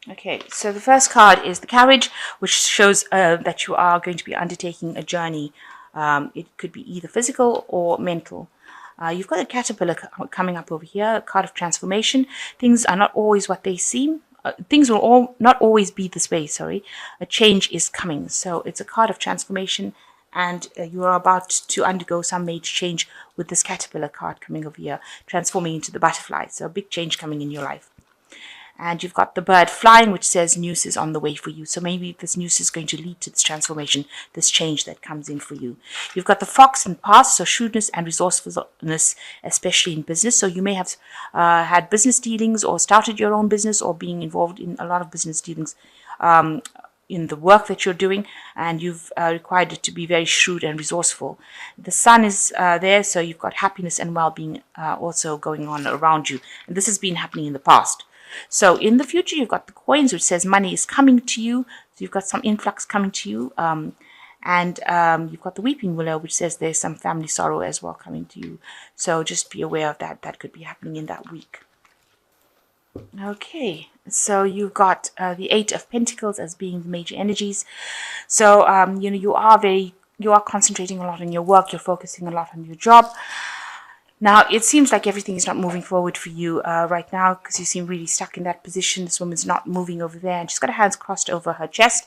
Okay, so the first card is the Carriage, which shows that you are going to be undertaking a journey. It could be either physical or mental. You've got a caterpillar coming up over here, a card of transformation. Things are not always what they seem. Things will not always be this way, sorry. A change is coming. So it's a card of transformation, and you are about to undergo some major change with this caterpillar card coming over here, transforming into the butterfly. So a big change coming in your life. And you've got the bird flying, which says news is on the way for you. So maybe this news is going to lead to this transformation, this change that comes in for you. You've got the fox in past, so shrewdness and resourcefulness, especially in business. So you may have had business dealings or started your own business or being involved in a lot of business dealings in the work that you're doing, and you've required it to be very shrewd and resourceful. The sun is there, so you've got happiness and well-being also going on around you. And this has been happening in the past. So in the future, you've got the coins, which says money is coming to you. So you've got some influx coming to you. And you've got the weeping willow, which says there's some family sorrow as well coming to you. So just be aware of that. That could be happening in that week. Okay, so you've got the Eight of Pentacles as being the major energies. So, you are concentrating a lot on your work. You're focusing a lot on your job. Now, it seems like everything is not moving forward for you right now because you seem really stuck in that position. This woman's not moving over there, and she's got her hands crossed over her chest.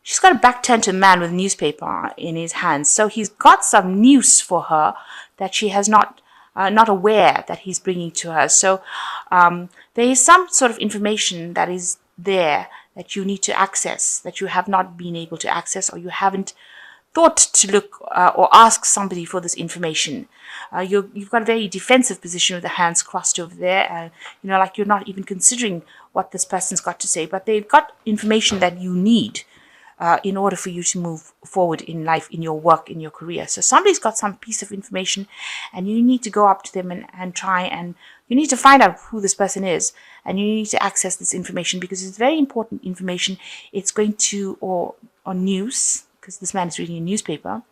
She's got a back turned to a man with a newspaper in his hands. So he's got some news for her that she has not aware that he's bringing to her. So there is some sort of information that is there that you need to access, that you have not been able to access, or you haven't thought to look or ask somebody for this information. You've got a very defensive position with the hands crossed over there. Like you're not even considering what this person's got to say, but they've got information that you need in order for you to move forward in life, in your work, in your career. So somebody's got some piece of information, and you need to go up to them and try, and you need to find out who this person is, and you need to access this information because it's very important information. It's going to, or news, because this man is reading a newspaper,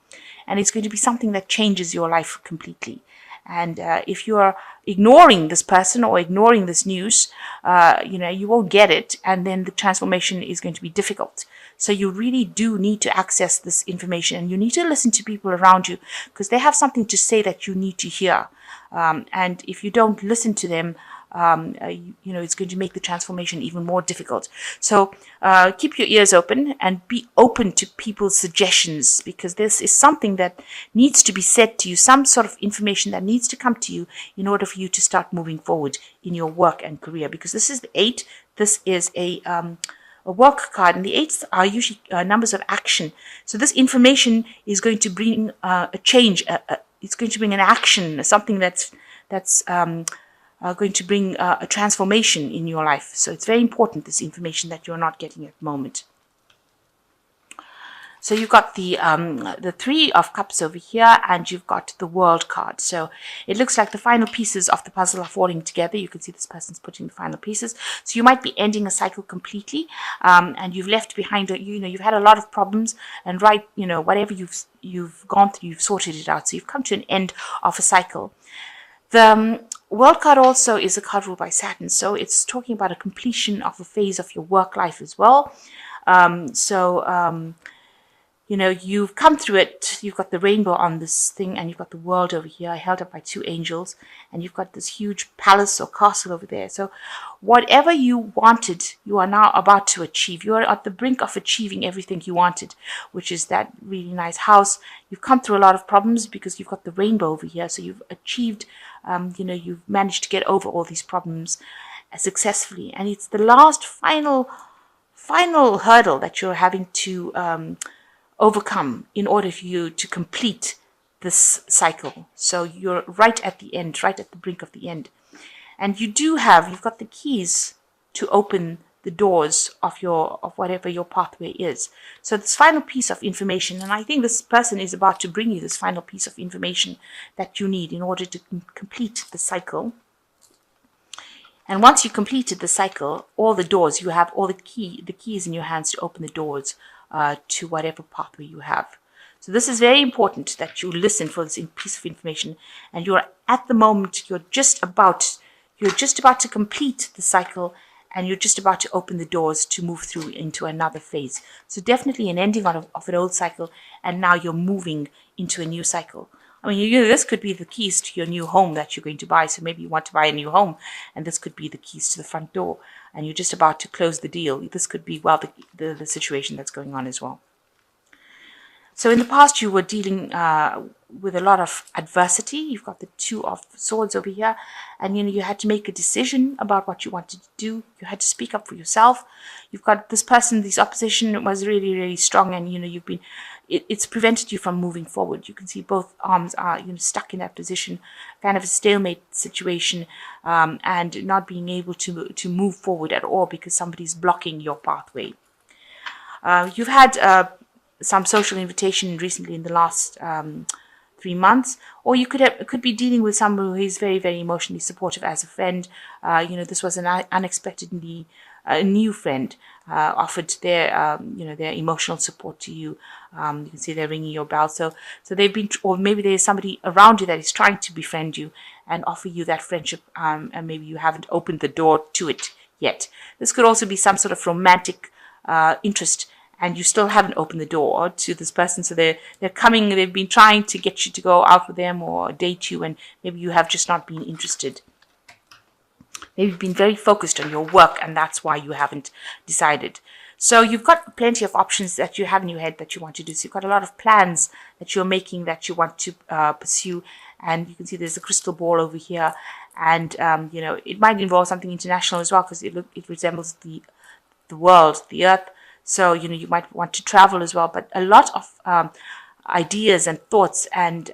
and it's going to be something that changes your life completely. And if you are ignoring this person or ignoring this news, you won't get it, and then the transformation is going to be difficult. So you really do need to access this information, and you need to listen to people around you because they have something to say that you need to hear. And if you don't listen to them, it's going to make the transformation even more difficult. So keep your ears open and be open to people's suggestions, because this is something that needs to be said to you, some sort of information that needs to come to you in order for you to start moving forward in your work and career. Because this is the 8. This is a work card, and the 8s are usually numbers of action. So this information is going to bring a change. It's going to bring an action, something that's going to bring a transformation in your life. So it's very important, this information that you're not getting at the moment. So you've got the 3 of Cups over here, and you've got the World card. So it looks like the final pieces of the puzzle are falling together. You can see this person's putting the final pieces. So you might be ending a cycle completely, and you've left behind, you've had a lot of problems, and whatever you've gone through, you've sorted it out. So you've come to an end of a cycle. The World card also is a card ruled by Saturn, so it's talking about a completion of a phase of your work life as well. You've come through it. You've got the rainbow on this thing, and you've got the world over here held up by 2 angels, and you've got this huge palace or castle over there. So whatever you wanted, you are now about to achieve. You are at the brink of achieving everything you wanted, which is that really nice house. You've come through a lot of problems because you've got the rainbow over here. So you've achieved, you've managed to get over all these problems successfully. And it's the last final hurdle that you're having to overcome in order for you to complete this cycle. So you're right at the end, right at the brink of the end. And you've got the keys to open the doors of whatever your pathway is. So this final piece of information, and I think this person is about to bring you this final piece of information that you need in order to complete the cycle. And once you completed the cycle, all the doors, you have all the keys in your hands to open the doors to whatever pathway you have. So this is very important that you listen for this piece of information, and you're at the moment, you're just about to complete the cycle, and you're just about to open the doors to move through into another phase. So definitely an ending of an old cycle, and now you're moving into a new cycle. I mean, this could be the keys to your new home that you're going to buy. So maybe you want to buy a new home, and this could be the keys to the front door, and you're just about to close the deal. This could be, well, the situation that's going on as well. So in the past, you were dealing with a lot of adversity. You've got the Two of Swords over here, and you had to make a decision about what you wanted to do. You had to speak up for yourself. You've got this person, this opposition was really, really strong, and you've been. It's prevented you from moving forward. You can see both arms are stuck in that position, kind of a stalemate situation, and not being able to move forward at all because somebody's blocking your pathway. You've had some social invitation recently in the last 3 months, or you could be dealing with someone who is very, very emotionally supportive as a friend. This was an unexpectedly new friend offered their their emotional support to you. You can see they're ringing your bell. So they've been, or maybe there's somebody around you that is trying to befriend you and offer you that friendship, and maybe you haven't opened the door to it yet. This could also be some sort of romantic interest, and you still haven't opened the door to this person. So they're coming, they've been trying to get you to go out with them or date you, and maybe you have just not been interested. Maybe you've been very focused on your work, and that's why you haven't decided. So you've got plenty of options that you have in your head that you want to do. So you've got a lot of plans that you're making that you want to pursue. And you can see there's a crystal ball over here. And, it might involve something international as well, because it resembles the world, the earth. So, you might want to travel as well. But a lot of ideas and thoughts and,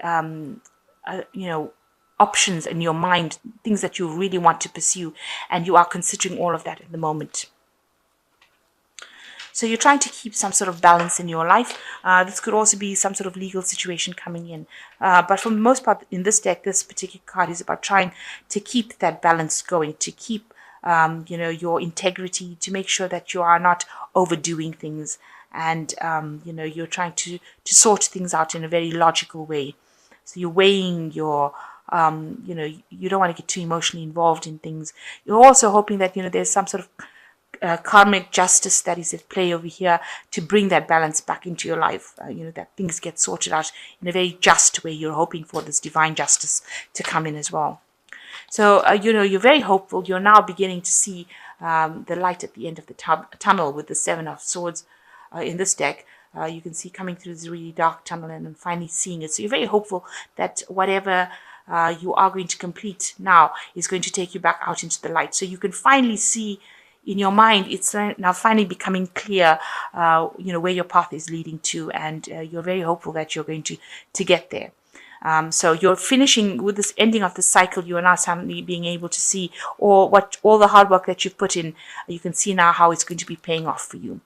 options in your mind, things that you really want to pursue, and you are considering all of that at the moment. So you're trying to keep some sort of balance in your life. This could also be some sort of legal situation coming in. But for the most part, in this deck, this particular card is about trying to keep that balance going, to keep, your integrity, to make sure that you are not overdoing things, and, you're trying to sort things out in a very logical way. So you're weighing your, you don't want to get too emotionally involved in things. You're also hoping that, there's some sort of karmic justice that is at play over here to bring that balance back into your life. That things get sorted out in a very just way. You're hoping for this divine justice to come in as well. So, you're very hopeful. You're now beginning to see the light at the end of the tunnel with the Seven of Swords in this deck. You can see coming through this really dark tunnel and then finally seeing it. So you're very hopeful that whatever you are going to complete now is going to take you back out into the light. So you can finally see in your mind, it's now finally becoming clear, where your path is leading to, and you're very hopeful that you're going to get there. So you're finishing with this ending of the cycle. You are now suddenly being able to see all the hard work that you've put in. You can see now how it's going to be paying off for you.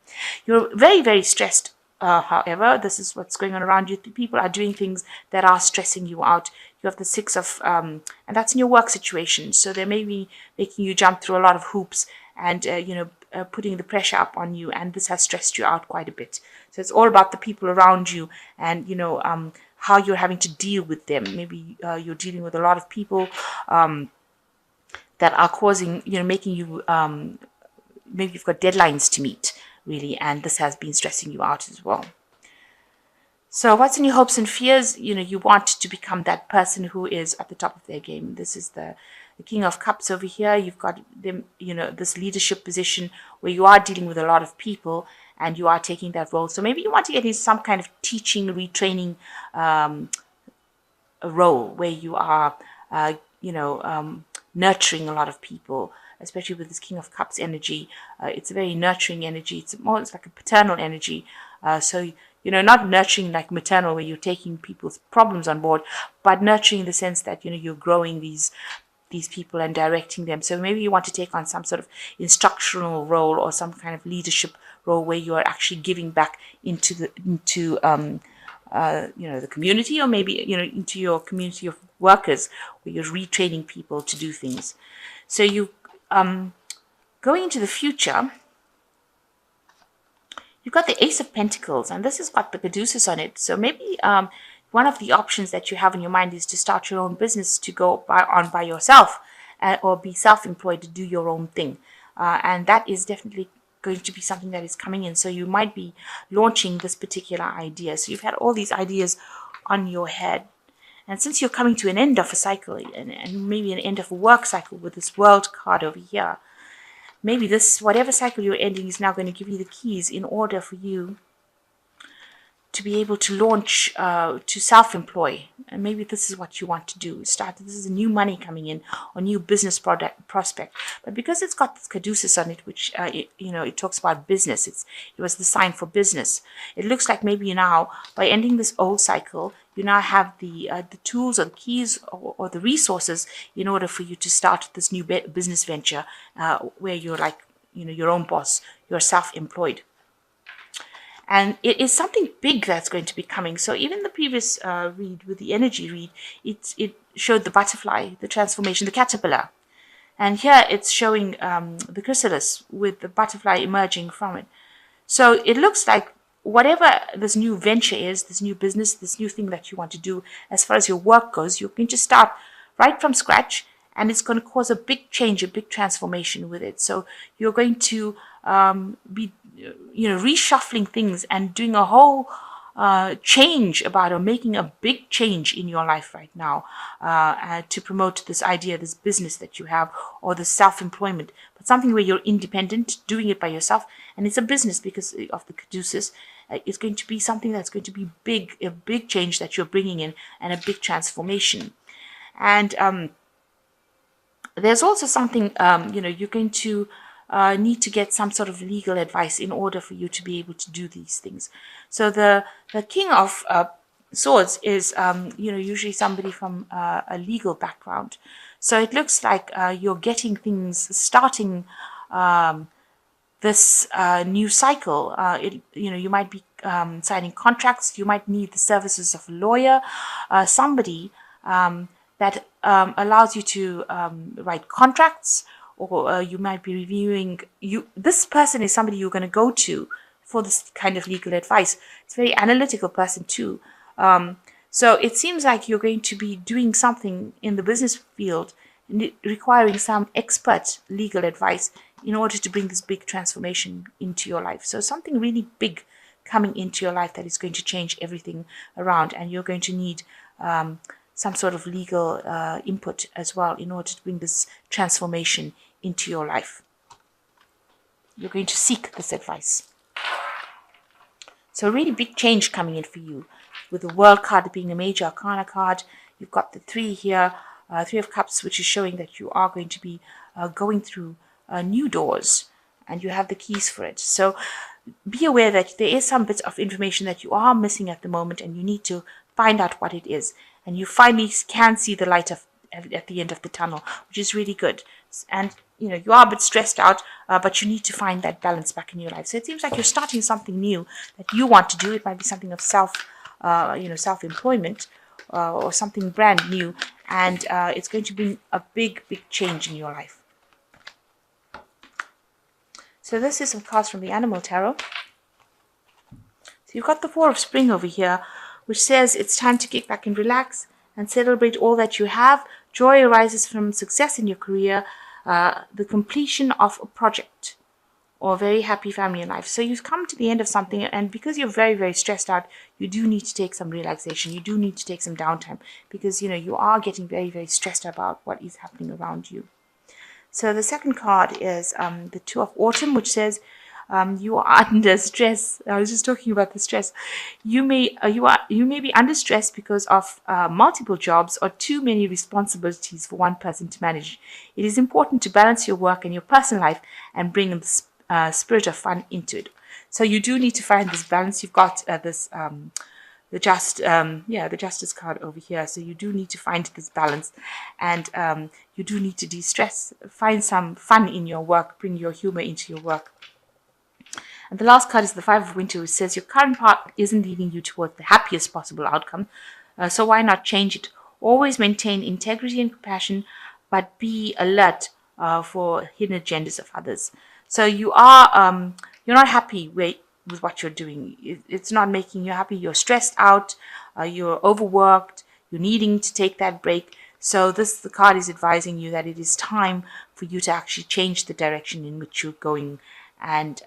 You're very, very stressed. However, this is what's going on around you. People are doing things that are stressing you out. You have the Six of, and that's in your work situation. So they may be making you jump through a lot of hoops and, putting the pressure up on you. And this has stressed you out quite a bit. So it's all about the people around you and, how you're having to deal with them. Maybe you're dealing with a lot of people that are causing, making you, maybe you've got deadlines to meet, really, and this has been stressing you out as well. So what's in your hopes and fears? You want to become that person who is at the top of their game. This is the King of Cups over here. You've got them, this leadership position where you are dealing with a lot of people and you are taking that role. So maybe you want to get into some kind of teaching, retraining a role where you are, nurturing a lot of people, especially with this King of Cups energy. It's a very nurturing energy. It's like a paternal energy. So, not nurturing like maternal where you're taking people's problems on board, but nurturing in the sense that, you're growing these people and directing them. So maybe you want to take on some sort of instructional role or some kind of leadership role where you are actually giving back into the community, or maybe, into your community of workers where you're retraining people to do things. So you, going into the future, you've got the Ace of Pentacles, and this has got the Caduceus on it. So maybe one of the options that you have in your mind is to start your own business, to go by yourself, or be self-employed, to do your own thing. and that is definitely going to be something that is coming in. So you might be launching this particular idea. So you've had all these ideas on your head. And since you're coming to an end of a cycle, and maybe an end of a work cycle with this world card over here, maybe this, whatever cycle you're ending, is now going to give you the keys in order for you to be able to launch, to self-employ. And maybe this is what you want to do. This is a new money coming in, or new business prospect. But because it's got this caduceus on it, which, it talks about business. It was the sign for business. It looks like maybe now, by ending this old cycle, you now have the tools or the keys or the resources in order for you to start this new business venture, where you're like, your own boss, you're self-employed. And it is something big that's going to be coming. So even the previous read with the energy read, it showed the butterfly, the transformation, the caterpillar. And here it's showing the chrysalis with the butterfly emerging from it. So it looks like whatever this new venture is, this new business, this new thing that you want to do, as far as your work goes, you're going to start right from scratch, and it's going to cause a big change, a big transformation with it. So you're going to be reshuffling things and doing a whole change about, or making a big change in your life right now, to promote this idea, this business that you have, or the self-employment, but something where you're independent, doing it by yourself. And it's a business because of the caduceus. It's going to be something that's going to be big, a big change that you're bringing in, and a big transformation. And there's also something, you're going to need to get some sort of legal advice in order for you to be able to do these things. So the King of Swords is, usually somebody from a legal background. So it looks like you're getting things, starting this new cycle. You might be signing contracts. You might need the services of a lawyer, somebody that allows you to write contracts, or you might be reviewing. This person is somebody you're going to go to for this kind of legal advice. It's a very analytical person too. So it seems like you're going to be doing something in the business field requiring some expert legal advice in order to bring this big transformation into your life. So something really big coming into your life that is going to change everything around, and you're going to need some sort of legal input as well in order to bring this transformation into your life. You're going to seek this advice. So a really big change coming in for you, with the World card being a major arcana card. You've got the 3 here, 3 of Cups, which is showing that you are going to be going through new doors, and you have the keys for it. So be aware that there is some bits of information that you are missing at the moment, and you need to find out what it is. And you finally can see the light at the end of the tunnel, which is really good. And you are a bit stressed out, but you need to find that balance back in your life. So it seems like you're starting something new that you want to do. It might be something of self-employment, or something brand new, and it's going to bring a big change in your life. So this is some cards from the Animal Tarot. So you've got the 4 of Spring over here, which says it's time to kick back and relax and celebrate all that you have. Joy arises from success in your career, the completion of a project, or a very happy family life. So you've come to the end of something, and because you're very, very stressed out, you do need to take some relaxation. You do need to take some downtime, because you are getting very, very stressed about what is happening around you. So the second card is the 2 of Autumn, which says you are under stress. I was just talking about the stress. You may be under stress because of multiple jobs or too many responsibilities for one person to manage. It is important to balance your work and your personal life and bring the spirit of fun into it. So you do need to find this balance. You've got the Justice card over here. So you do need to find this balance, and you do need to de-stress. Find some fun in your work. Bring your humor into your work. And the last card is the 5 of Winter, which says your current path isn't leading you towards the happiest possible outcome. So why not change it? Always maintain integrity and compassion, but be alert for hidden agendas of others. So you're not happy with what you're doing. It's not making you happy. You're stressed out. You're overworked. You're needing to take that break. So the card is advising you that it is time for you to actually change the direction in which you're going. And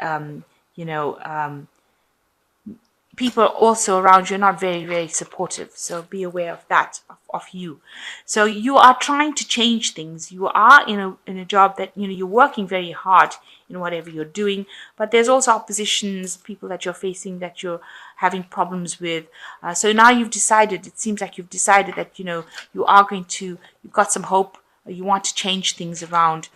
people also around you are not very, very supportive. So be aware of that, of you. So you are trying to change things. You are in a job that, you're working very hard in whatever you're doing, but there's also oppositions, people that you're facing that you're having problems with. So now you've decided, it seems like you've decided that, you are you've got some hope, you want to change things around,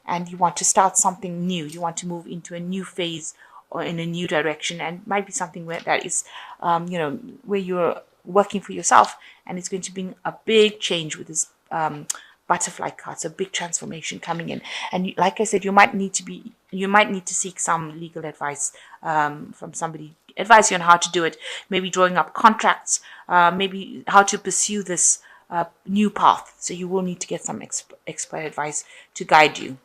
and you want to start something new. You want to move into a new phase or in a new direction, and it might be something where that is, where you're working for yourself, and it's going to bring a big change with this butterfly card. So big transformation coming in, and like I said, you might need to seek some legal advice from somebody, advise you on how to do it. Maybe drawing up contracts, maybe how to pursue this new path. So you will need to get some expert advice to guide you.